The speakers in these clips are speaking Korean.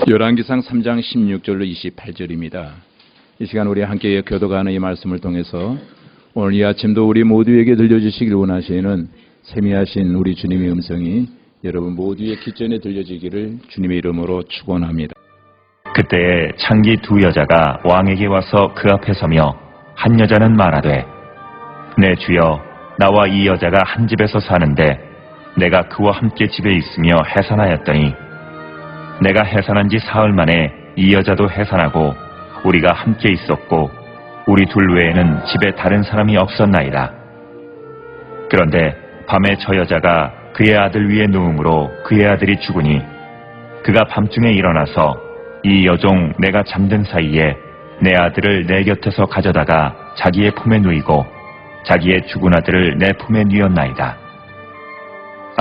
열왕기상 3장 16절로 28절입니다. 이 시간 우리 함께 교도가는 이 말씀을 통해서 오늘 이 아침도 우리 모두에게 들려주시길 원하시는 세미하신 우리 주님의 음성이 여러분 모두의 귓전에 들려지기를 주님의 이름으로 축원합니다. 그때에 창기 두 여자가 왕에게 와서 그 앞에 서며 한 여자는 말하되 내 주여 나와 이 여자가 한 집에서 사는데 내가 그와 함께 집에 있으며 해산하였더니 내가 해산한 지 사흘 만에 이 여자도 해산하고 우리가 함께 있었고 우리 둘 외에는 집에 다른 사람이 없었나이다. 그런데 밤에 저 여자가 그의 아들 위에 누움으로 그의 아들이 죽으니 그가 밤중에 일어나서 이 여종 내가 잠든 사이에 내 아들을 내 곁에서 가져다가 자기의 품에 누이고 자기의 죽은 아들을 내 품에 누였나이다.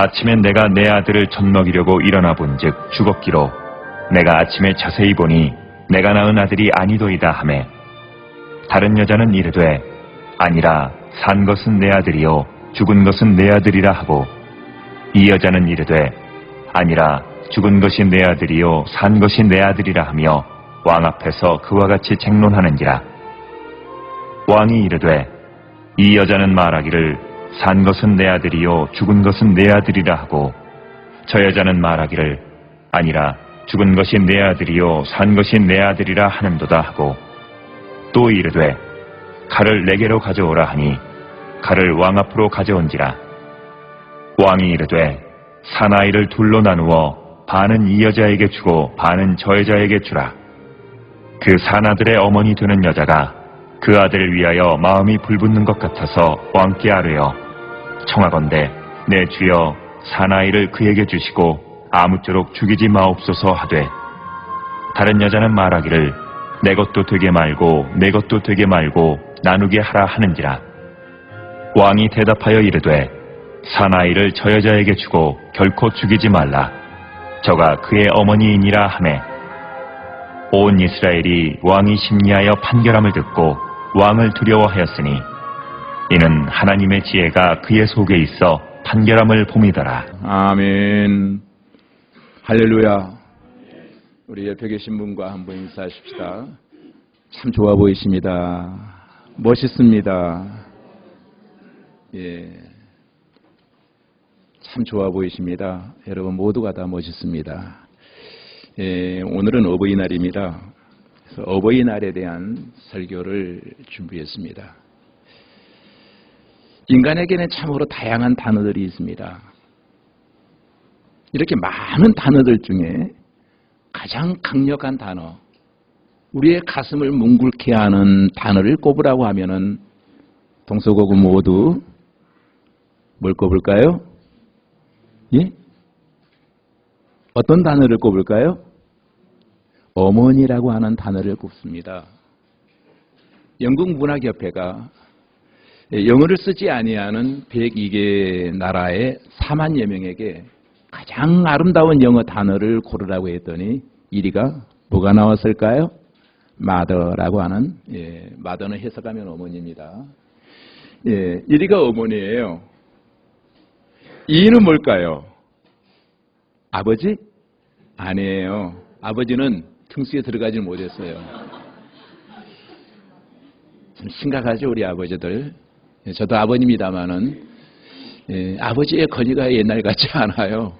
아침엔 내가 내 아들을 젖먹이려고 일어나 본즉 죽었기로 내가 아침에 자세히 보니 내가 낳은 아들이 아니도이다 하매 다른 여자는 이르되 아니라 산 것은 내 아들이요 죽은 것은 내 아들이라 하고 이 여자는 이르되 아니라 죽은 것이 내 아들이요 산 것이 내 아들이라 하며 왕 앞에서 그와 같이 쟁론하는지라. 왕이 이르되 이 여자는 말하기를 산 것은 내 아들이요 죽은 것은 내 아들이라 하고 저 여자는 말하기를 아니라 죽은 것이 내 아들이요 산 것이 내 아들이라 하는도다 하고 또 이르되 칼을 내게로 가져오라 하니 칼을 왕 앞으로 가져온지라. 왕이 이르되 사나이를 둘로 나누어 반은 이 여자에게 주고 반은 저 여자에게 주라. 그 사나들의 어머니 되는 여자가 그 아들을 위하여 마음이 불붙는 것 같아서 왕께 아뢰어 청하건대 내 주여 사나이를 그에게 주시고 아무쪼록 죽이지 마옵소서 하되 다른 여자는 말하기를 내 것도 되게 말고 내 것도 되게 말고 나누게 하라 하는지라. 왕이 대답하여 이르되 사나이를 저 여자에게 주고 결코 죽이지 말라. 저가 그의 어머니이니라 하매 온 이스라엘이 왕이 심리하여 판결함을 듣고 왕을 두려워하였으니 이는 하나님의 지혜가 그의 속에 있어 판결함을 봄이더라. 아멘. 할렐루야. 우리 옆에 계신 분과 한번 인사하십시다. 참 좋아 보이십니다. 멋있습니다. 예, 참 좋아 보이십니다. 여러분 모두가 다 멋있습니다. 예, 오늘은 어버이날입니다. 그래서 어버이날에 대한 설교를 준비했습니다. 인간에게는 참으로 다양한 단어들이 있습니다. 이렇게 많은 단어들 중에 가장 강력한 단어, 우리의 가슴을 뭉글게 하는 단어를 꼽으라고 하면은 동서고구 모두 뭘 꼽을까요? 예? 어떤 단어를 꼽을까요? 어머니라고 하는 단어를 꼽습니다. 영국 문학협회가 영어를 쓰지 아니하는 102개 나라의 4만여 명에게 가장 아름다운 영어 단어를 고르라고 했더니 1위가 뭐가 나왔을까요? mother라고 하는, mother는 해석하면 어머니입니다. 1위가 어머니예요. 2위는 뭘까요? 아버지? 아니에요. 아버지는 등수에 들어가지 못했어요. 참 심각하죠, 우리 아버지들. 저도 아버님입니다만은 아버지의 권위가 옛날 같지 않아요.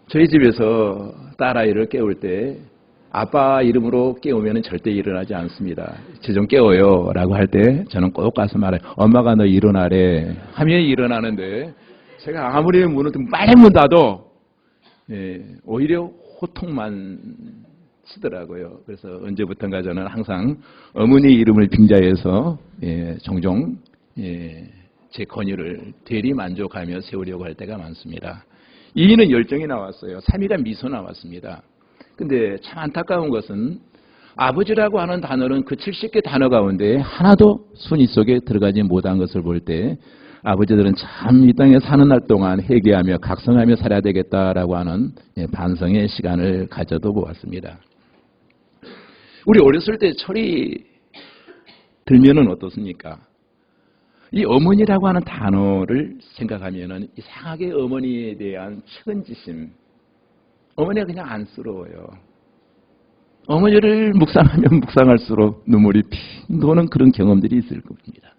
저희 집에서 딸아이를 깨울 때 아빠 이름으로 깨우면 절대 일어나지 않습니다. 저 좀 깨워요 라고 할 때 저는 꼭 가서 말해요. 엄마가 너 일어나래 하면 일어나는데 제가 아무리 문을 빨리 문 닫아도 오히려 호통만 치더라고요. 그래서 언제부턴가 저는 항상 어머니 이름을 빙자해서 종종 제 권유를 대리 만족하며 세우려고 할 때가 많습니다. 2위는 열정이 나왔어요. 3위가 미소 나왔습니다. 근데 참 안타까운 것은 아버지라고 하는 단어는 그 70개 단어 가운데 하나도 순위 속에 들어가지 못한 것을 볼 때 아버지들은 참 이 땅에 사는 날 동안 회개하며 각성하며 살아야 되겠다라고 하는 반성의 시간을 가져도 보았습니다. 우리 어렸을 때 철이 들면은 어떻습니까? 이 어머니라고 하는 단어를 생각하면은 이상하게 어머니에 대한 측은지심, 어머니가 그냥 안쓰러워요. 어머니를 묵상하면 묵상할수록 눈물이 핑 도는 그런 경험들이 있을 겁니다.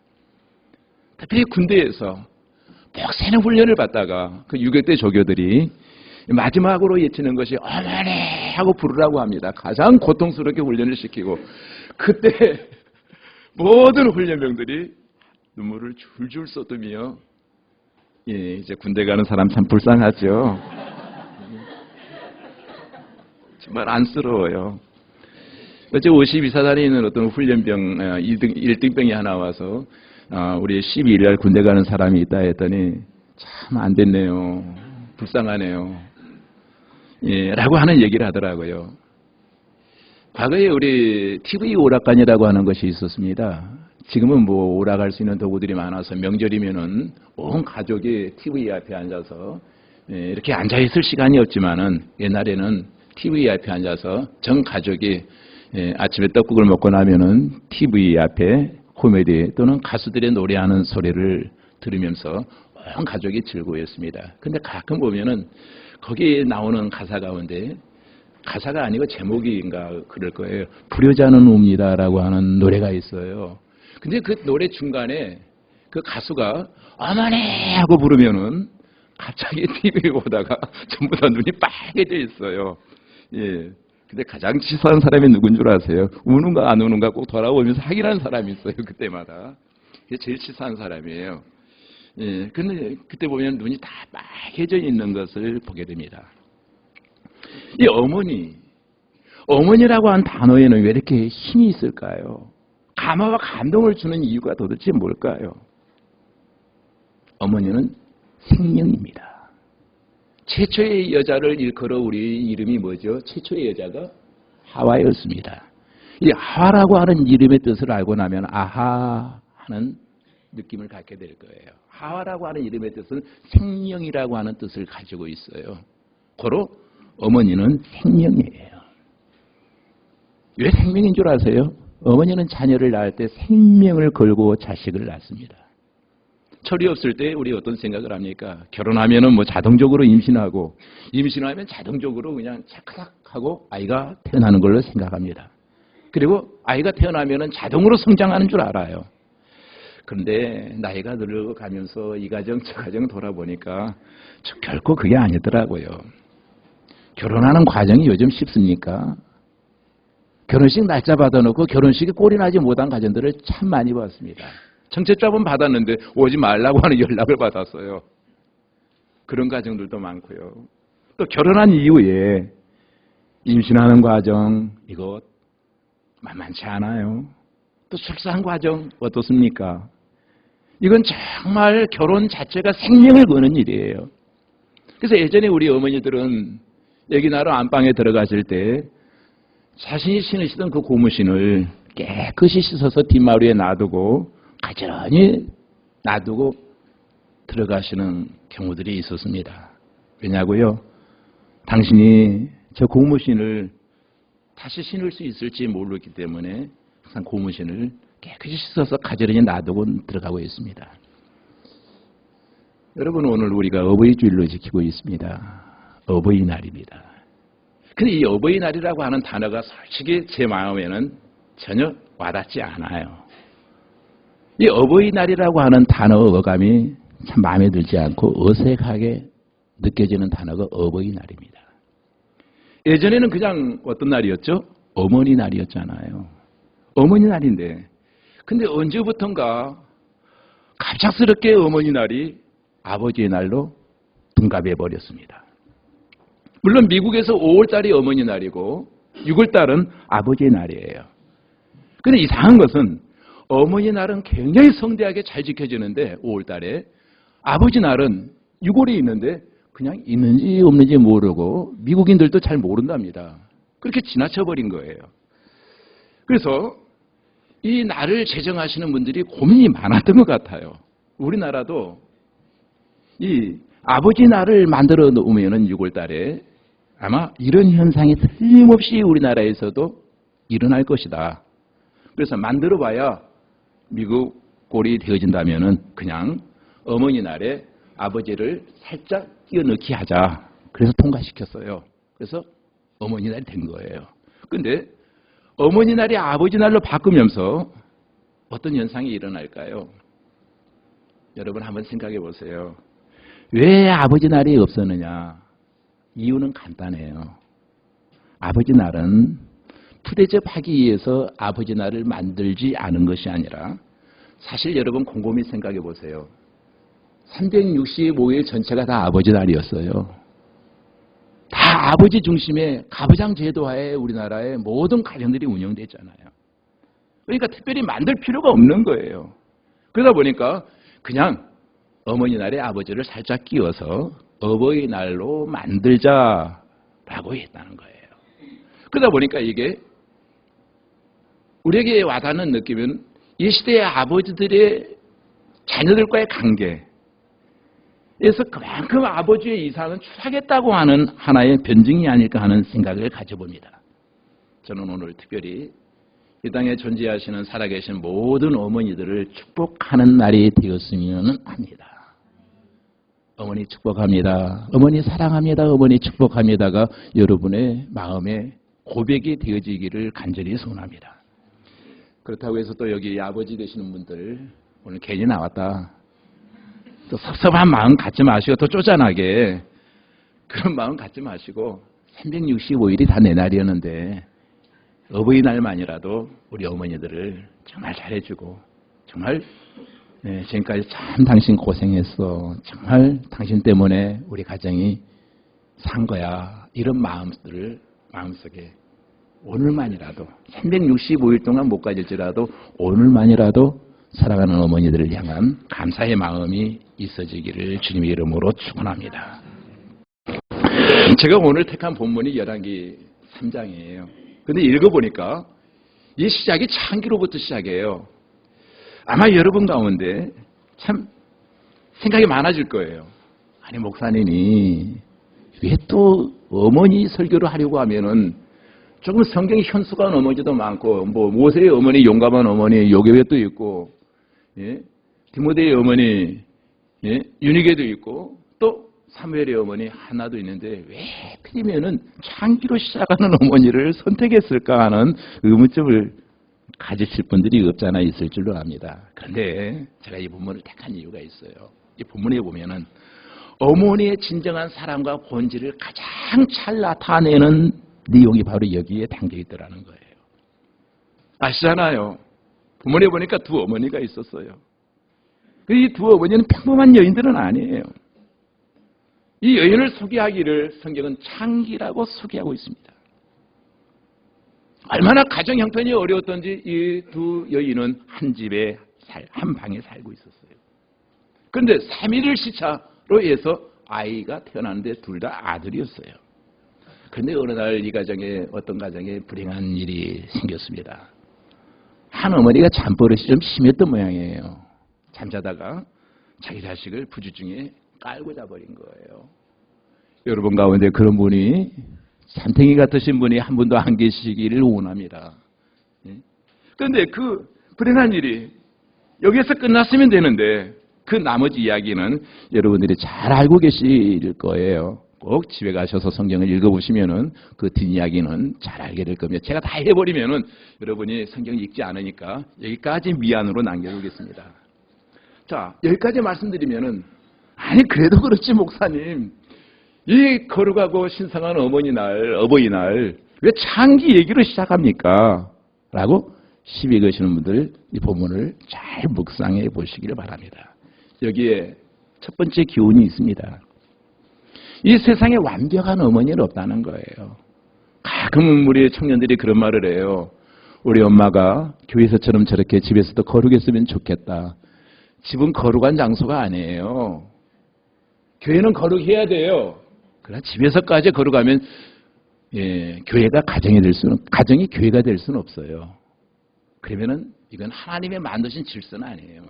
특히 군대에서 빡세는 훈련을 받다가 그 유격대 조교들이 마지막으로 외치는 것이 어머니 하고 부르라고 합니다. 가장 고통스럽게 훈련을 시키고 그때 모든 훈련병들이 눈물을 줄줄 쏟으며 이제 군대 가는 사람 참 불쌍하죠. 정말 안쓰러워요. 어제 52사단에 있는 어떤 훈련병 1등병이 하나 와서 우리 12일 날 군대 가는 사람이 있다 했더니 참 안 됐네요. 불쌍하네요. 라고 하는 얘기를 하더라고요. 과거에 우리 TV 오락관이라고 하는 것이 있었습니다. 지금은 뭐 오락할 수 있는 도구들이 많아서 명절이면은 온 가족이 TV 앞에 앉아서 이렇게 앉아있을 시간이 없지만은 옛날에는 TV 앞에 앉아서 전 가족이 아침에 떡국을 먹고 나면은 TV 앞에 코미디 또는 가수들의 노래하는 소리를 들으면서 온 가족이 즐거워했습니다. 근데 가끔 보면은 거기에 나오는 가사 가운데 가사가 아니고 제목인가 그럴 거예요. 불효자는 옵니다라고 하는 노래가 있어요. 근데 그 노래 중간에 그 가수가 어머니 하고 부르면은 갑자기 TV 보다가 전부 다 눈이 빨개져 있어요. 예. 근데 가장 치사한 사람이 누군 줄 아세요? 우는가 안 우는가 꼭 돌아보면서 확인하는 사람이 있어요. 그때마다. 그게 제일 치사한 사람이에요. 예. 근데 그때 보면 눈이 다 빨개져 있는 것을 보게 됩니다. 이 어머니라고 한 단어에는 왜 이렇게 힘이 있을까요? 감화와 감동을 주는 이유가 도대체 뭘까요? 어머니는 생명입니다. 최초의 여자를 일컬어 우리 이름이 뭐죠? 최초의 여자가 하와였습니다. 이 하와라고 하는 이름의 뜻을 알고 나면 아하 하는 느낌을 갖게 될 거예요. 하와라고 하는 이름의 뜻은 생명이라고 하는 뜻을 가지고 있어요. 고로 어머니는 생명이에요. 왜 생명인 줄 아세요? 어머니는 자녀를 낳을 때 생명을 걸고 자식을 낳습니다. 철이 없을 때 우리 어떤 생각을 합니까? 결혼하면은 뭐 자동적으로 임신하고 임신하면 자동적으로 그냥 착착하고 아이가 태어나는 걸로 생각합니다. 그리고 아이가 태어나면은 자동으로 성장하는 줄 알아요. 그런데 나이가 늙어가면서 이 가정 저 가정 돌아보니까 결코 그게 아니더라고요. 결혼하는 과정이 요즘 쉽습니까? 결혼식 날짜 받아놓고 결혼식에 꼴이 나지 못한 가정들을 참 많이 봤습니다. 청첩장은 받았는데 오지 말라고 하는 연락을 받았어요. 그런 가정들도 많고요. 또 결혼한 이후에 임신하는 과정 이거 만만치 않아요. 또 출산 과정 어떻습니까? 이건 정말 결혼 자체가 생명을 거는 일이에요. 그래서 예전에 우리 어머니들은 아기 낳으러 안방에 들어가실 때 자신이 신으시던 그 고무신을 깨끗이 씻어서 뒷마루에 놔두고 가지런히 놔두고 들어가시는 경우들이 있었습니다. 왜냐고요? 당신이 저 고무신을 다시 신을 수 있을지 모르기 때문에 항상 고무신을 깨끗이 씻어서 가지런히 놔두고 들어가고 있습니다. 여러분, 오늘 우리가 어버이주일로 지키고 있습니다. 어버이날입니다. 근데 이 어버이날이라고 하는 단어가 솔직히 제 마음에는 전혀 와닿지 않아요. 이 어버이날이라고 하는 단어 어감이 참 마음에 들지 않고 어색하게 느껴지는 단어가 어버이날입니다. 예전에는 그냥 어떤 날이었죠? 어머니 날이었잖아요. 어머니 날인데 근데 언제부턴가 갑작스럽게 어머니 날이 아버지의 날로 둔갑해 버렸습니다. 물론 미국에서 5월달이 어머니 날이고 6월달은 아버지의 날이에요. 근데 이상한 것은 어머니 날은 굉장히 성대하게 잘 지켜지는데 5월달에 아버지 날은 6월에 있는데 그냥 있는지 없는지 모르고 미국인들도 잘 모른답니다. 그렇게 지나쳐버린 거예요. 그래서 이 날을 제정하시는 분들이 고민이 많았던 것 같아요. 우리나라도 이 아버지 날을 만들어 놓으면 6월달에 아마 이런 현상이 틀림없이 우리나라에서도 일어날 것이다. 그래서 만들어 봐야 미국 꼴이 되어진다면은 그냥 어머니 날에 아버지를 살짝 끼워넣기 하자. 그래서 통과시켰어요. 그래서 어머니 날이 된 거예요. 근데 어머니 날이 아버지 날로 바꾸면서 어떤 현상이 일어날까요? 여러분 한번 생각해 보세요. 왜 아버지 날이 없었느냐? 이유는 간단해요. 아버지 날은 푸대접하기 위해서 아버지 날을 만들지 않은 것이 아니라 사실 여러분 곰곰이 생각해 보세요. 365일 전체가 다 아버지 날이었어요. 다 아버지 중심의 가부장 제도하에 우리나라의 모든 가정들이 운영되잖아요. 그러니까 특별히 만들 필요가 없는 거예요. 그러다 보니까 그냥 어머니 날에 아버지를 살짝 끼워서 어버이날로 만들자라고 했다는 거예요. 그러다 보니까 이게 우리에게 와닿는 느낌은 이 시대의 아버지들의 자녀들과의 관계에서 그만큼 아버지의 이상은 추하겠다고 하는 하나의 변증이 아닐까 하는 생각을 가져봅니다. 저는 오늘 특별히 이 땅에 존재하시는 살아계신 모든 어머니들을 축복하는 날이 되었으면 합니다. 어머니 축복합니다. 어머니 사랑합니다. 어머니 축복합니다가 여러분의 마음에 고백이 되어지기를 간절히 소원합니다. 그렇다고 해서 또 여기 아버지 되시는 분들 오늘 괜히 나왔다. 또 섭섭한 마음 갖지 마시고 또 쪼잔하게 그런 마음 갖지 마시고 365일이 다 내 날이었는데 어버이날만이라도 우리 어머니들을 정말 잘해주고 정말 지금까지 참 당신 고생했어. 정말 당신 때문에 우리 가정이 산 거야. 이런 마음들을 마음속에 오늘만이라도 365일 동안 못 가질지라도 오늘만이라도 사랑하는 어머니들을 향한 감사의 마음이 있어지기를 주님의 이름으로 축원합니다. 제가 오늘 택한 본문이 열왕기 3장이에요. 근데 읽어보니까 이 시작이 창기로부터 시작해요. 아마 여러분 가운데 참 생각이 많아질 거예요. 아니 목사님이 왜 또 어머니 설교를 하려고 하면은 조금 성경이 현수한 어머니도 많고 뭐 모세의 어머니 용감한 어머니 요괴도 있고 디모데의 어머니 유니게도 있고 또 사무엘의 어머니 하나도 있는데 왜 하필이면은 창기로 시작하는 어머니를 선택했을까 하는 의문점을 가지실 분들이 없지 않아 있을 줄로 압니다. 그런데 제가 이 본문을 택한 이유가 있어요. 이 본문에 보면은 어머니의 진정한 사랑과 본질을 가장 잘 나타내는 내용이 바로 여기에 담겨 있더라는 거예요. 아시잖아요. 본문에 보니까 두 어머니가 있었어요. 이 두 어머니는 평범한 여인들은 아니에요. 이 여인을 소개하기를 성경은 창기라고 소개하고 있습니다. 얼마나 가정 형편이 어려웠던지 이 두 여인은 한 집에 한 방에 살고 있었어요. 그런데 3일을 시차로 해서 아이가 태어났는데 둘 다 아들이었어요. 그런데 어느 날 이 가정에 어떤 가정에 불행한 일이 생겼습니다. 한 어머니가 잠버릇이 좀 심했던 모양이에요. 잠자다가 자기 자식을 부주중에 깔고 자버린 거예요. 여러분 가운데 그런 분이 잠탱이 같으신 분이 한 분도 안 계시기를 원합니다. 그런데 그 불행한 일이 여기에서 끝났으면 되는데 그 나머지 이야기는 여러분들이 잘 알고 계실 거예요. 꼭 집에 가셔서 성경을 읽어보시면은 그 뒷이야기는 잘 알게 될 겁니다. 제가 다 해버리면은 여러분이 성경 읽지 않으니까 여기까지 미안으로 남겨두겠습니다. 자, 여기까지 말씀드리면은 아니 그래도 그렇지 목사님 이 거룩하고 신성한 어버이날 왜 창기 얘기로 시작합니까? 라고 시비 거시는 분들 이 본문을 잘 묵상해 보시기를 바랍니다. 여기에 첫 번째 교훈이 있습니다. 이 세상에 완벽한 어머니는 없다는 거예요. 가끔 우리 청년들이 그런 말을 해요. 우리 엄마가 교회에서처럼 저렇게 집에서도 거룩했으면 좋겠다. 집은 거룩한 장소가 아니에요. 교회는 거룩해야 돼요. 그러나 집에서까지 거룩하면 교회가 가정이 교회가 될 수는 없어요. 그러면은 이건 하나님의 만드신 질서는 아니에요.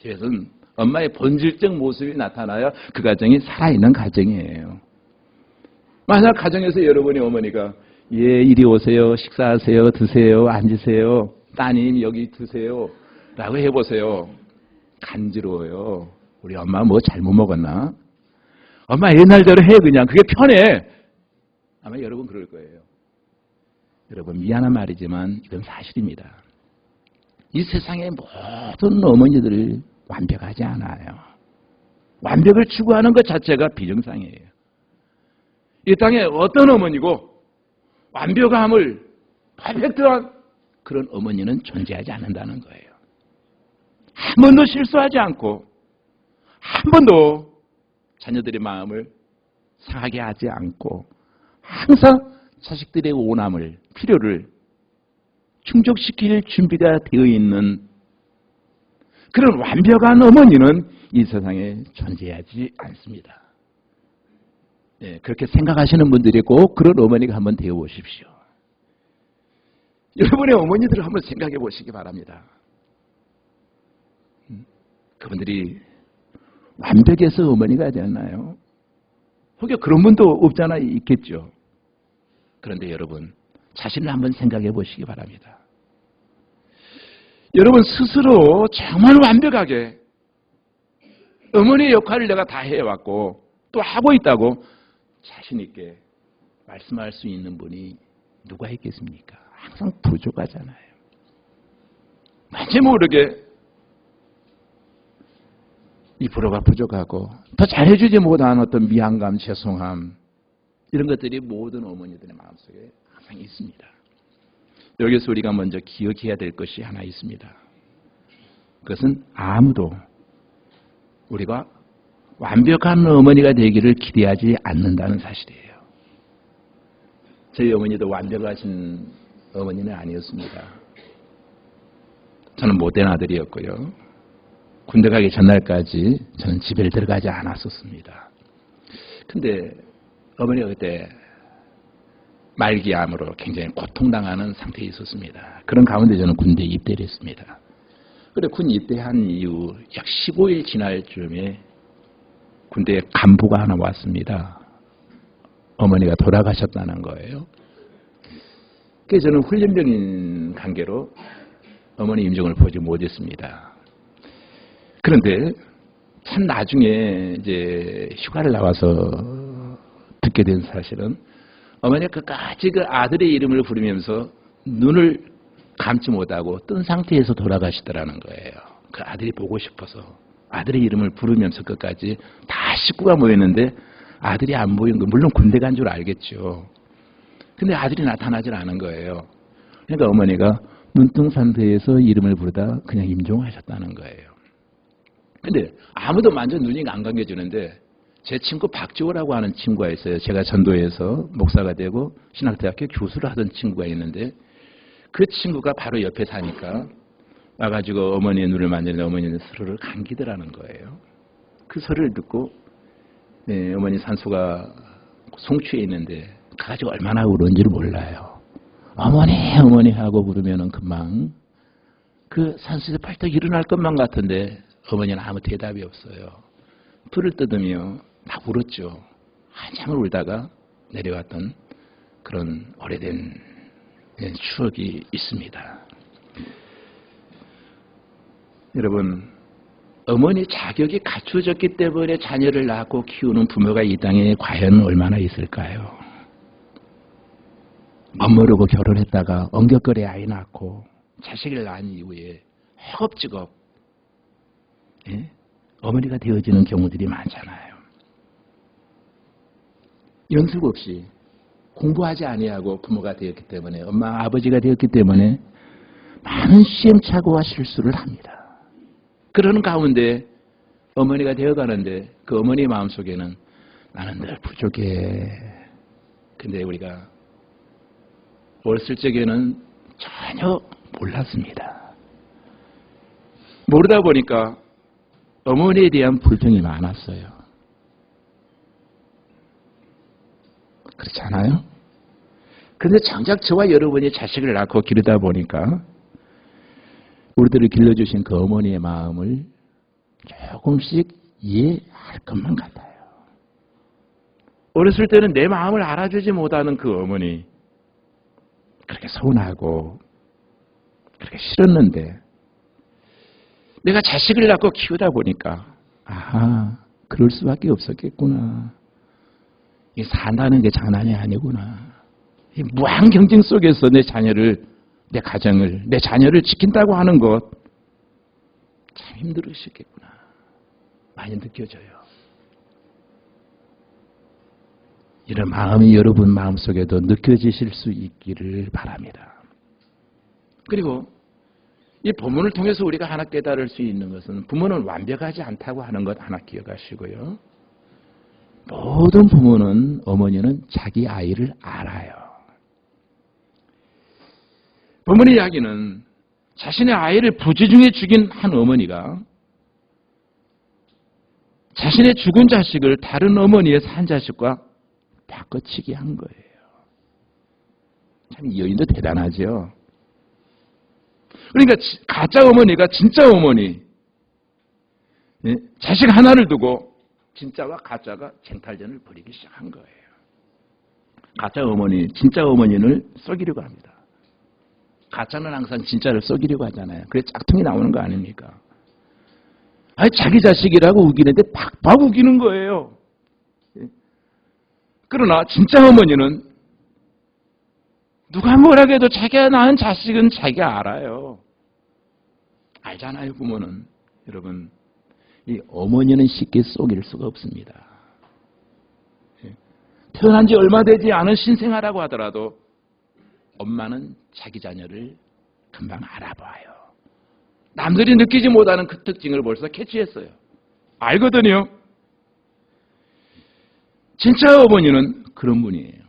집에서는 엄마의 본질적 모습이 나타나야 그 가정이 살아있는 가정이에요. 만약 가정에서 여러분이 어머니가 이리 오세요, 식사하세요, 드세요, 앉으세요, 따님 여기 드세요 라고 해보세요. 간지러워요. 우리 엄마 뭐 잘못 먹었나? 엄마 옛날대로 해 그냥. 그게 편해. 아마 여러분 그럴 거예요. 여러분 미안한 말이지만 이건 사실입니다. 이 세상의 모든 어머니들이 완벽하지 않아요. 완벽을 추구하는 것 자체가 비정상이에요. 이 땅에 어떤 어머니고 완벽함을 퍼펙트한 그런 어머니는 존재하지 않는다는 거예요. 한 번도 실수하지 않고 한 번도 자녀들의 마음을 상하게 하지 않고 항상 자식들의 원함을, 필요를 충족시킬 준비가 되어 있는 그런 완벽한 어머니는 이 세상에 존재하지 않습니다. 네, 그렇게 생각하시는 분들이 꼭 그런 어머니가 한번 되어 보십시오. 여러분의 어머니들을 한번 생각해 보시기 바랍니다. 그분들이 완벽해서 어머니가 되었나요? 혹여 그런 분도 없잖아 있겠죠. 그런데 여러분 자신을 한번 생각해 보시기 바랍니다. 여러분 스스로 정말 완벽하게 어머니의 역할을 내가 다 해왔고 또 하고 있다고 자신 있게 말씀할 수 있는 분이 누가 있겠습니까? 항상 부족하잖아요. 마치 모르게 이 불화가 부족하고 더 잘해주지 못한 어떤 미안감, 죄송함 이런 것들이 모든 어머니들의 마음속에 항상 있습니다. 여기서 우리가 먼저 기억해야 될 것이 하나 있습니다. 그것은 아무도 우리가 완벽한 어머니가 되기를 기대하지 않는다는 사실이에요. 저희 어머니도 완벽하신 어머니는 아니었습니다. 저는 못된 아들이었고요. 군대 가기 전날까지 저는 집에 들어가지 않았었습니다. 근데 어머니가 그때 말기암으로 굉장히 고통당하는 상태에 있었습니다. 그런 가운데 저는 군대에 입대를 했습니다. 그래 군 입대한 이후 약 15일 지날 즈음에 군대에 간부가 하나 왔습니다. 어머니가 돌아가셨다는 거예요. 그래서 저는 훈련병인 관계로 어머니 임종을 보지 못했습니다. 그런데 참 나중에 이제 휴가를 나와서 듣게 된 사실은 어머니가 끝까지 그 아들의 이름을 부르면서 눈을 감지 못하고 뜬 상태에서 돌아가시더라는 거예요. 그 아들이 보고 싶어서 아들의 이름을 부르면서 끝까지 다 식구가 모였는데 아들이 안 보인 거 물론 군대 간 줄 알겠죠. 근데 아들이 나타나질 않은 거예요. 그러니까 어머니가 눈뜬 상태에서 이름을 부르다 그냥 임종하셨다는 거예요. 근데 아무도 완전 눈이 안 감겨지는데 제 친구 박지호라고 하는 친구가 있어요. 제가 전도에서 목사가 되고 신학대학교 교수를 하던 친구가 있는데 그 친구가 바로 옆에 사니까 와가지고 어머니의 눈을 만지는데 어머니는 서로를 감기더라는 거예요. 그 소리를 듣고 네, 어머니 산소가 송취해 있는데 가가지고 얼마나 울었는지를 몰라요. 어머니 어머니 하고 부르면은 금방 그 산소에서 벌떡 일어날 것만 같은데 어머니는 아무 대답이 없어요. 불을 뜯으며 막 울었죠. 한참을 울다가 내려왔던 그런 오래된 추억이 있습니다. 여러분, 어머니 자격이 갖추어졌기 때문에 자녀를 낳고 키우는 부모가 이 땅에 과연 얼마나 있을까요? 멋모르고 결혼했다가 엉격거리 아이 낳고 자식을 낳은 이후에 허겁지겁 어머니가 되어지는 경우들이 많잖아요. 연습 없이 공부하지 아니하고 부모가 되었기 때문에 엄마 아버지가 되었기 때문에 많은 시행착오와 실수를 합니다. 그러는 가운데 어머니가 되어가는데 그 어머니 마음속에는 나는 늘 부족해. 근데 우리가 어렸을 적에는 전혀 몰랐습니다. 모르다 보니까 어머니에 대한 불평이 많았어요. 그렇지 않아요? 그런데 정작 저와 여러분이 자식을 낳고 기르다 보니까 우리들을 길러주신 그 어머니의 마음을 조금씩 이해할 것만 같아요. 어렸을 때는 내 마음을 알아주지 못하는 그 어머니 그렇게 서운하고 그렇게 싫었는데 내가 자식을 낳고 키우다 보니까 아하 그럴 수밖에 없었겠구나. 이 산다는 게 장난이 아니구나. 이 무한 경쟁 속에서 내 자녀를, 내 가정을, 내 자녀를 지킨다고 하는 것 참 힘들으시겠구나. 많이 느껴져요. 이런 마음이 여러분 마음속에도 느껴지실 수 있기를 바랍니다. 그리고 이 본문을 통해서 우리가 하나 깨달을 수 있는 것은 부모는 완벽하지 않다고 하는 것 하나 기억하시고요. 모든 부모는, 어머니는 자기 아이를 알아요. 본문의 이야기는 자신의 아이를 부지중에 죽인 한 어머니가 자신의 죽은 자식을 다른 어머니의 산 자식과 바꿔치기 한 거예요. 참 이 여인도 대단하죠. 그러니까 가짜 어머니가 진짜 어머니, 자식 하나를 두고 진짜와 가짜가 쟁탈전을 벌이기 시작한 거예요. 가짜 어머니, 진짜 어머니를 속이려고 합니다. 가짜는 항상 진짜를 속이려고 하잖아요. 그래 짝퉁이 나오는 거 아닙니까? 아니 자기 자식이라고 우기는데 박박 우기는 거예요. 그러나 진짜 어머니는 누가 뭐라 해도 자기가 낳은 자식은 자기가 알아요. 알잖아요, 부모는. 여러분, 이 어머니는 쉽게 속일 수가 없습니다. 태어난 지 얼마 되지 않은 신생아라고 하더라도 엄마는 자기 자녀를 금방 알아봐요. 남들이 느끼지 못하는 그 특징을 벌써 캐치했어요. 알거든요. 진짜 어머니는 그런 분이에요.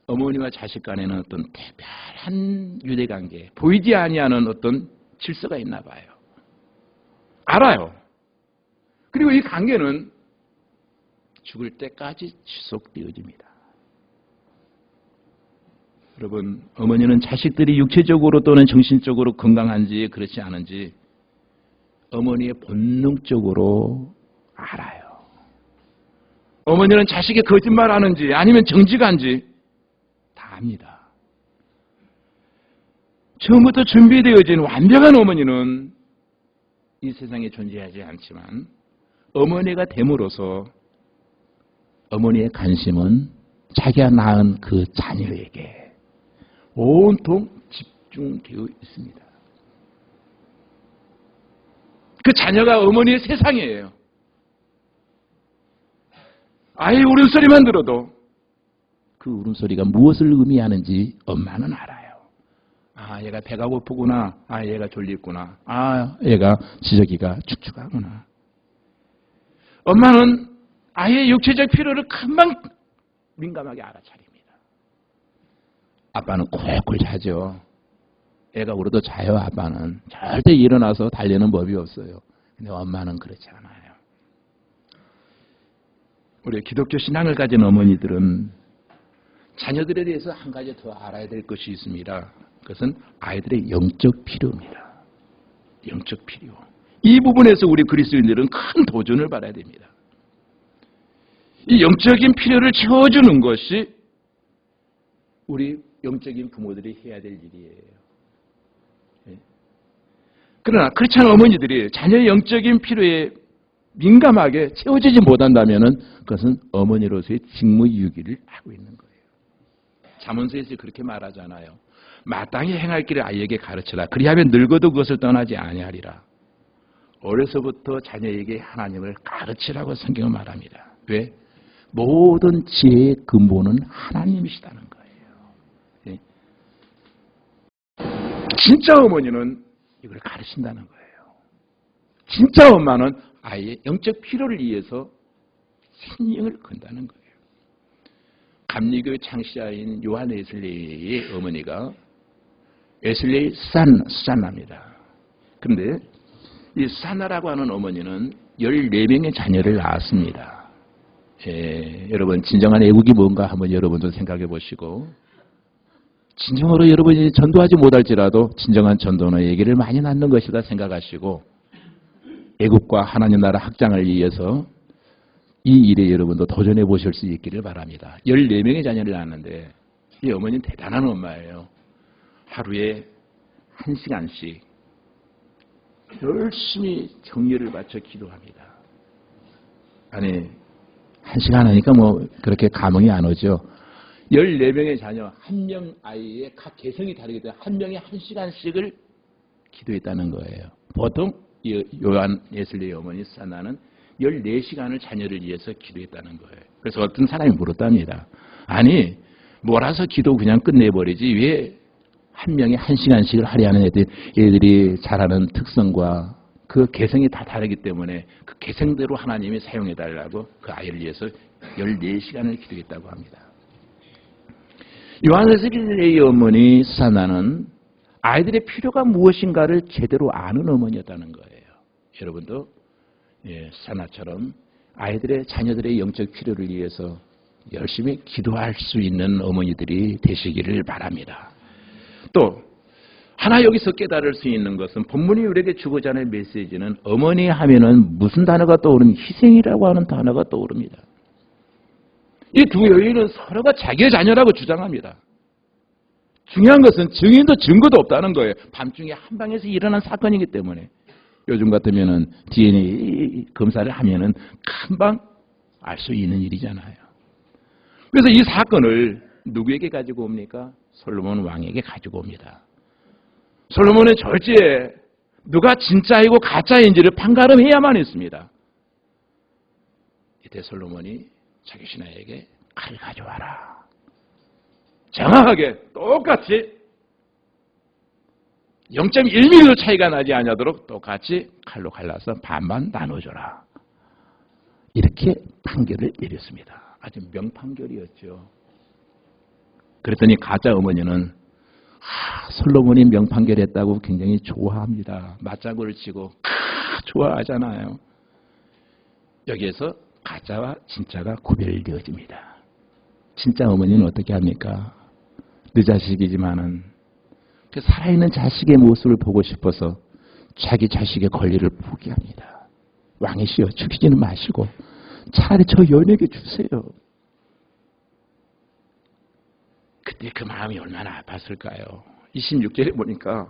어머니와 자식 간에는 어떤 특별한 유대관계, 보이지 아니하는 어떤 질서가 있나 봐요. 알아요. 그리고 이 관계는 죽을 때까지 지속되어집니다. 여러분, 어머니는 자식들이 육체적으로 또는 정신적으로 건강한지 그렇지 않은지 어머니의 본능적으로 알아요. 어머니는 자식이 거짓말하는지 아니면 정직한지 다 압니다. 처음부터 준비되어진 완벽한 어머니는 이 세상에 존재하지 않지만 어머니가 됨으로써 어머니의 관심은 자기가 낳은 그 자녀에게 온통 집중되어 있습니다. 그 자녀가 어머니의 세상이에요. 아이의 울음소리만 들어도 그 울음소리가 무엇을 의미하는지 엄마는 알아요. 아, 얘가 배가 고프구나. 아, 얘가 졸리구나. 아, 얘가 지저귀가 축축하구나. 엄마는 아이의 육체적 필요를 금방 민감하게 알아차립니다. 아빠는 콜콜 자죠. 애가 울어도 자요. 아빠는 절대 일어나서 달리는 법이 없어요. 근데 엄마는 그렇지 않아요. 우리 기독교 신앙을 가진 어머니들은 자녀들에 대해서 한 가지 더 알아야 될 것이 있습니다. 그것은 아이들의 영적 필요입니다. 영적 필요. 이 부분에서 우리 그리스도인들은 큰 도전을 받아야 됩니다. 이 영적인 필요를 채워주는 것이 우리 영적인 부모들이 해야 될 일이에요. 그러나 그렇지 않은 어머니들이 자녀의 영적인 필요에 민감하게 채워지지 못한다면 그것은 어머니로서의 직무유기를 하고 있는 거예요. 잠언서에서 그렇게 말하잖아요. 마땅히 행할 길을 아이에게 가르쳐라. 그리하면 늙어도 그것을 떠나지 아니하리라. 어려서부터 자녀에게 하나님을 가르치라고 성경은 말합니다. 왜? 모든 지혜의 근본은 하나님이시다는 거예요. 진짜 어머니는 이걸 가르친다는 거예요. 진짜 엄마는 아이의 영적 필요를 위해서 생명을 건다는 거예요. 감리교의 창시자인 요한 웨슬레이의 어머니가 웨슬레이 수산나입니다. 그런데 이 수산나라고 하는 어머니는 14명의 자녀를 낳았습니다. 여러분 진정한 애국이 뭔가 한번 여러분도 생각해 보시고 진정으로 여러분이 전도하지 못할지라도 진정한 전도는 얘기를 많이 낳는 것이다 생각하시고 애국과 하나님 나라 확장을 위해서 이 일에 여러분도 도전해 보실 수 있기를 바랍니다. 14명의 자녀를 낳았는데 이 어머니는 대단한 엄마예요. 하루에 1시간씩 열심히 정열을 바쳐 기도합니다. 아니 1시간 하니까 뭐 그렇게 감흥이 안 오죠. 14명의 자녀, 한 명 아이의 각 개성이 다르기 때문에 한 명이 1시간씩을 기도했다는 거예요. 보통 요한 예슬리의 어머니 수산나는 14시간을 자녀를 위해서 기도했다는 거예요. 그래서 어떤 사람이 물었답니다. 아니, 몰아서 기도 그냥 끝내버리지 왜 한 명이 1시간씩을 하려는 애들이 잘하는 특성과 그 개성이 다 다르기 때문에 그 개성대로 하나님이 사용해달라고 그 아이를 위해서 14시간을 기도했다고 합니다. 요한 예슬리의 어머니 수산나는 아이들의 필요가 무엇인가를 제대로 아는 어머니였다는 거예요. 여러분도 수산나처럼 아이들의 자녀들의 영적 필요를 위해서 열심히 기도할 수 있는 어머니들이 되시기를 바랍니다. 또 하나 여기서 깨달을 수 있는 것은 본문이 우리에게 주고자 하는 메시지는 어머니 하면은 무슨 단어가 떠오르면 희생이라고 하는 단어가 떠오릅니다. 이 두 여인은 서로가 자기의 자녀라고 주장합니다. 중요한 것은 증인도 증거도 없다는 거예요. 밤중에 한 방에서 일어난 사건이기 때문에 요즘 같으면은 DNA 검사를 하면은 금방 알 수 있는 일이잖아요. 그래서 이 사건을 누구에게 가지고 옵니까? 솔로몬 왕에게 가지고 옵니다. 솔로몬의 절제에 누가 진짜이고 가짜인지를 판가름해야만 했습니다. 이때 솔로몬이 자기 신하에게 칼을 가져와라. 정확하게 똑같이 0.1mm도 차이가 나지 않도록 똑같이 칼로 갈라서 반반 나눠줘라. 이렇게 판결을 내렸습니다. 아주 명판결이었죠. 그랬더니 가짜 어머니는 솔로몬이 명판결했다고 굉장히 좋아합니다. 맞장구를 치고 좋아하잖아요. 여기에서 가짜와 진짜가 구별되어집니다. 진짜 어머니는 어떻게 합니까? 내 자식이지만은 그 살아있는 자식의 모습을 보고 싶어서 자기 자식의 권리를 포기합니다. 왕이시여 죽이지는 마시고 차라리 저 여인에게 주세요. 그때 그 마음이 얼마나 아팠을까요? 26절에 보니까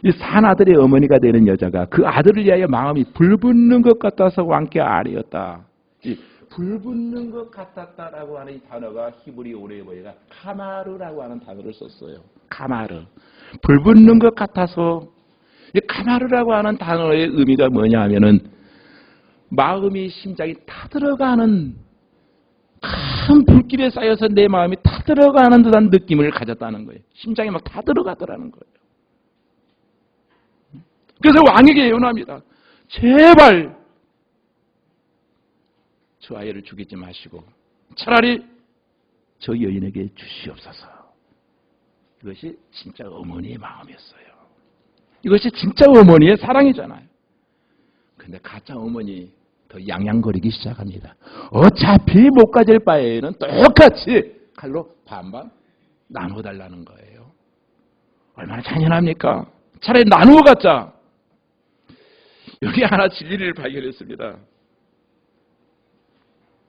이 산아들의 어머니가 되는 여자가 그 아들을 위하여 마음이 불붙는 것 같아서 왕께 아뢰었다. 이 불붙는 것 같았다라고 하는 이 단어가 히브리 오레버이가 카마르라고 하는 단어를 썼어요. 카마르. 불붙는 것 같아서 이 카마르라고 하는 단어의 의미가 뭐냐 하면은 마음이 심장이 타들어가는 큰 불길에 쌓여서 내 마음이 타들어가는 듯한 느낌을 가졌다는 거예요. 심장이 막 타들어가더라는 거예요. 그래서 왕에게 예언합니다. 제발 저 아이를 죽이지 마시고 차라리 저 여인에게 주시옵소서. 이것이 진짜 어머니의 마음이었어요. 이것이 진짜 어머니의 사랑이잖아요. 근데 가짜 어머니 더 양양거리기 시작합니다. 어차피 못 가질 바에는 똑같이 칼로 반반 나눠달라는 거예요. 얼마나 잔인합니까? 차라리 나누어 갖자. 여기 하나 진리를 발견했습니다.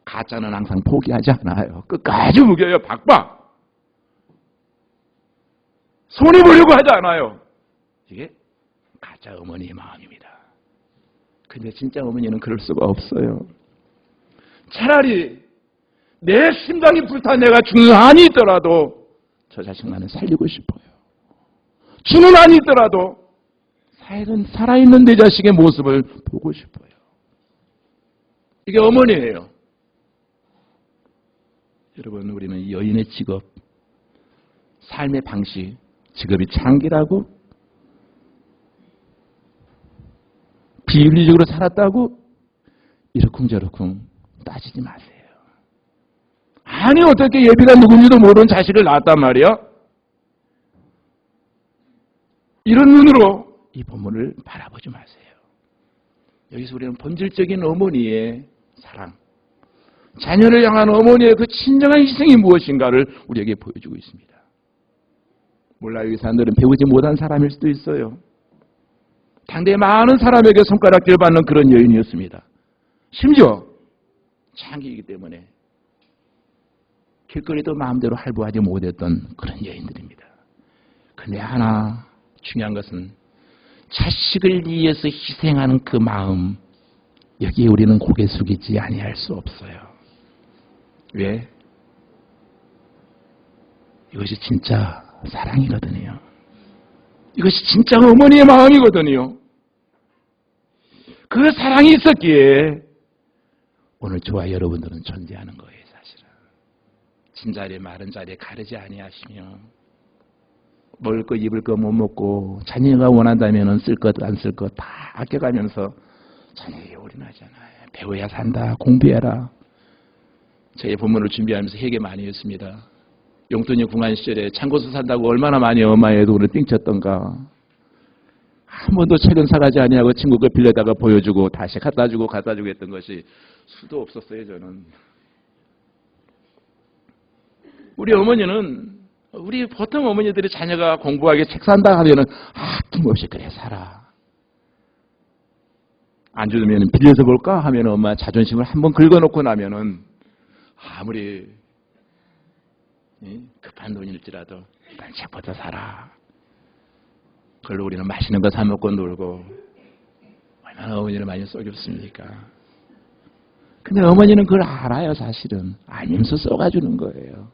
가짜는 항상 포기하지 않아요. 끝까지 무겨요. 박박. 손해 보려고 하지 않아요. 이게 가짜 어머니의 마음입니다. 근데 진짜 어머니는 그럴 수가 없어요. 차라리 내 심장이 불타 내가 죽는 한이 있더라도 저 자식 나는 살리고 싶어요. 죽는 한이 있더라도 살아있는 내 자식의 모습을 보고 싶어요. 이게 어머니예요. 여러분, 우리는 여인의 직업, 삶의 방식, 직업이 창기라고 비윤리적으로 살았다고 이러쿵저러쿵 따지지 마세요. 아니 어떻게 예비가 누군지도 모르는 자식을 낳았단 말이야? 이런 눈으로 이 본문을 바라보지 마세요. 여기서 우리는 본질적인 어머니의 사랑, 자녀를 향한 어머니의 그 진정한 희생이 무엇인가를 우리에게 보여주고 있습니다. 몰라요. 이 사람들은 배우지 못한 사람일 수도 있어요. 당대 많은 사람에게 손가락질 받는 그런 여인이었습니다. 심지어 창기이기 때문에 길거리도 마음대로 할부하지 못했던 그런 여인들입니다. 근데 하나 중요한 것은 자식을 위해서 희생하는 그 마음, 여기에 우리는 고개 숙이지 아니할 수 없어요. 왜? 이것이 진짜 사랑이거든요. 이것이 진짜 어머니의 마음이거든요. 그 사랑이 있었기에 오늘 저와 여러분들은 존재하는 거예요, 사실은. 진자리에 마른 자리에 가르지 아니하시며 먹을 거 입을 거 못 먹고 자녀가 원한다면 쓸 것 안 쓸 것 다 아껴가면서 자녀에게 올인하잖아요. 배워야 산다, 공부해라. 저희 본문을 준비하면서 회개 많이 했습니다. 용돈이 궁한 시절에 창고서 산다고 얼마나 많이 엄마의 돈을 띵쳤던가. 한 번도 책은 사가지 아니하고 친구 거 빌려다가 보여주고 다시 갖다주고 했던 것이 수도 없었어요. 저는. 우리 어머니는 우리 보통 어머니들이 자녀가 공부하게 책 산다 하면은 아낌없이 그래 살아. 안 주면 빌려서 볼까 하면 엄마 자존심을 한번 긁어놓고 나면은 아무리 급한 돈일지라도 일단 책부터 사라. 그걸로 우리는 맛있는 거 사 먹고 놀고 얼마나 어머니를 많이 속였습니까? 근데 어머니는 그걸 알아요. 사실은 알면서 쏘가주는 거예요.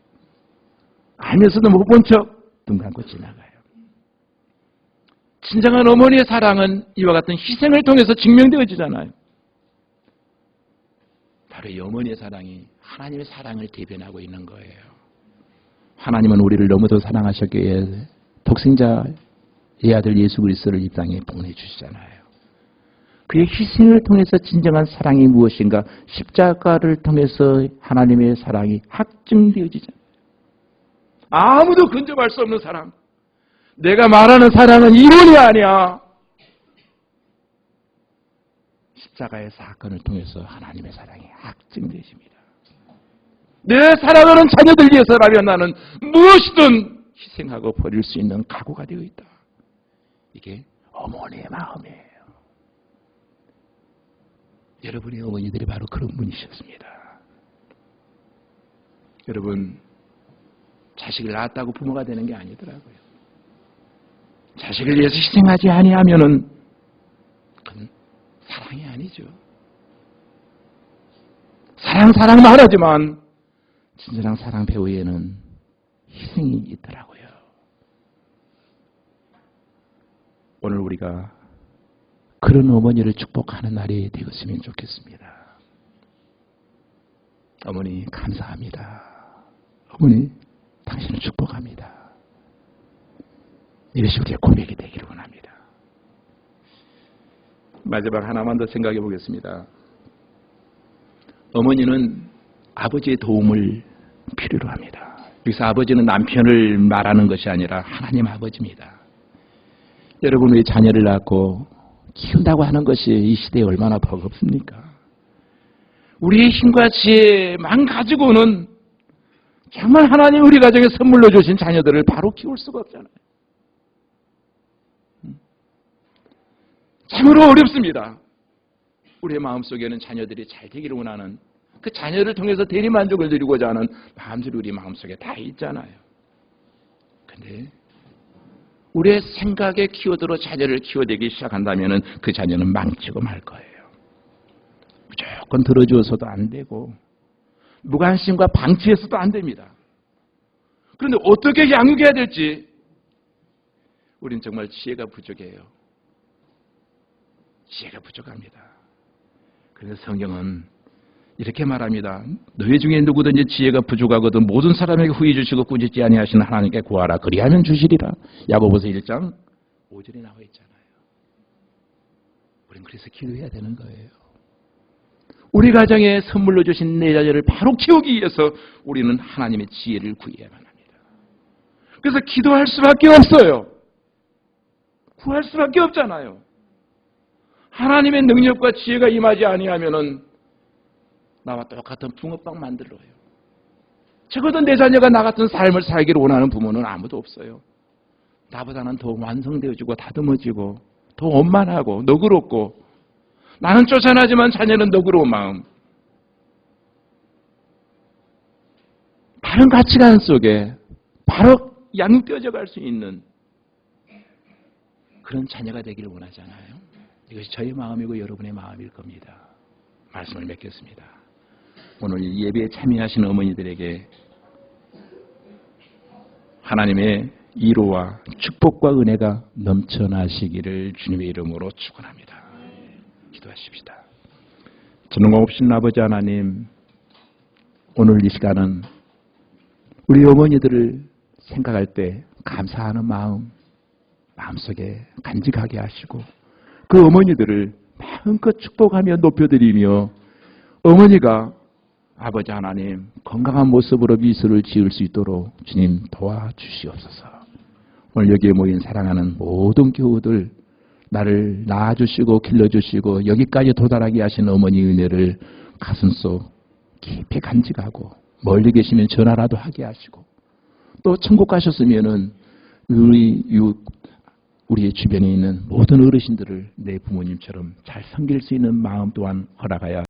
알면서도 못 본 척 눈 감고 지나가요. 진정한 어머니의 사랑은 이와 같은 희생을 통해서 증명되어지잖아요. 바로 이 어머니의 사랑이 하나님의 사랑을 대변하고 있는 거예요. 하나님은 우리를 너무도 사랑하셨기에 독생자의 아들 예수 그리스도를 이 땅에 보내주시잖아요. 그의 희생을 통해서 진정한 사랑이 무엇인가 십자가를 통해서 하나님의 사랑이 확증되어지잖아요. 아무도 근접할 수 없는 사랑. 내가 말하는 사랑은 이론이 아니야. 십자가의 사건을 통해서 하나님의 사랑이 확증되십니다. 내 사랑하는 자녀들 위해서라면 나는 무엇이든 희생하고 버릴 수 있는 각오가 되어 있다. 이게 어머니의 마음이에요. 여러분의 어머니들이 바로 그런 분이셨습니다. 여러분, 자식을 낳았다고 부모가 되는 게 아니더라고요. 자식을 위해서 희생하지 아니하면은 그건 사랑이 아니죠. 사랑 말하지만 진정한 사랑 배후에는 희생이 있더라고요. 오늘 우리가 그런 어머니를 축복하는 날이 되었으면 좋겠습니다. 어머니 감사합니다. 어머니 당신을 축복합니다. 이것이 우리의 고백이 되기를 원합니다. 마지막 하나만 더 생각해 보겠습니다. 어머니는 아버지의 도움을 필요로 합니다. 여기서 아버지는 남편을 말하는 것이 아니라 하나님 아버지입니다. 여러분, 우리 자녀를 낳고 키운다고 하는 것이 이 시대에 얼마나 버겁습니까? 우리의 힘과 지혜만 가지고는 정말 하나님 우리 가정에 선물로 주신 자녀들을 바로 키울 수가 없잖아요. 참으로 어렵습니다. 우리의 마음속에는 자녀들이 잘 되기를 원하는 그 자녀를 통해서 대리만족을 누리고자 하는 마음들이 우리 마음속에 다 있잖아요. 그런데 우리의 생각의 키워드로 자녀를 키워내기 시작한다면 그 자녀는 망치고 말 거예요. 무조건 들어주어서도 안 되고 무관심과 방치해서도 안 됩니다. 그런데 어떻게 양육해야 될지 우린 정말 지혜가 부족해요. 지혜가 부족합니다. 그래서 성경은 이렇게 말합니다. 너희 중에 누구든지 지혜가 부족하거든 모든 사람에게 후히 주시고 꾸짖지 아니하시는 하나님께 구하라. 그리하면 주시리라. 야고보서 1장 5절에 나와 있잖아요. 우린 그래서 기도해야 되는 거예요. 우리 가정에 선물로 주신 내 자녀를 바로 키우기 위해서 우리는 하나님의 지혜를 구해야만 합니다. 그래서 기도할 수밖에 없어요. 구할 수밖에 없잖아요. 하나님의 능력과 지혜가 임하지 아니하면은 나와 똑같은 붕어빵 만들어요. 적어도 내 자녀가 나 같은 삶을 살기를 원하는 부모는 아무도 없어요. 나보다는 더 완성되어지고 다듬어지고 더 원만하고 너그럽고 나는 쫓아나지만 자녀는 너그러운 마음. 바른 가치관 속에 바로 양육되어져 갈 수 있는 그런 자녀가 되기를 원하잖아요. 이것이 저의 마음이고 여러분의 마음일 겁니다. 말씀을 맺겠습니다. 오늘 이 예배에 참여하시는 어머니들에게 하나님의 위로와 축복과 은혜가 넘쳐나시기를 주님의 이름으로 축원합니다. 기도하십시다. 전능하신 아버지 하나님, 오늘 이 시간은 우리 어머니들을 생각할 때 감사하는 마음속에 간직하게 하시고 그 어머니들을 마음껏 축복하며 높여드리며 어머니가 아버지 하나님 건강한 모습으로 미소를 지을 수 있도록 주님 도와주시옵소서. 오늘 여기에 모인 사랑하는 모든 교우들 나를 낳아주시고 길러주시고 여기까지 도달하게 하신 어머니 은혜를 가슴속 깊이 간직하고 멀리 계시면 전화라도 하게 하시고 또 천국 가셨으면은 우리의 주변에 있는 모든 어르신들을 내 부모님처럼 잘 섬길 수 있는 마음 또한 허락하여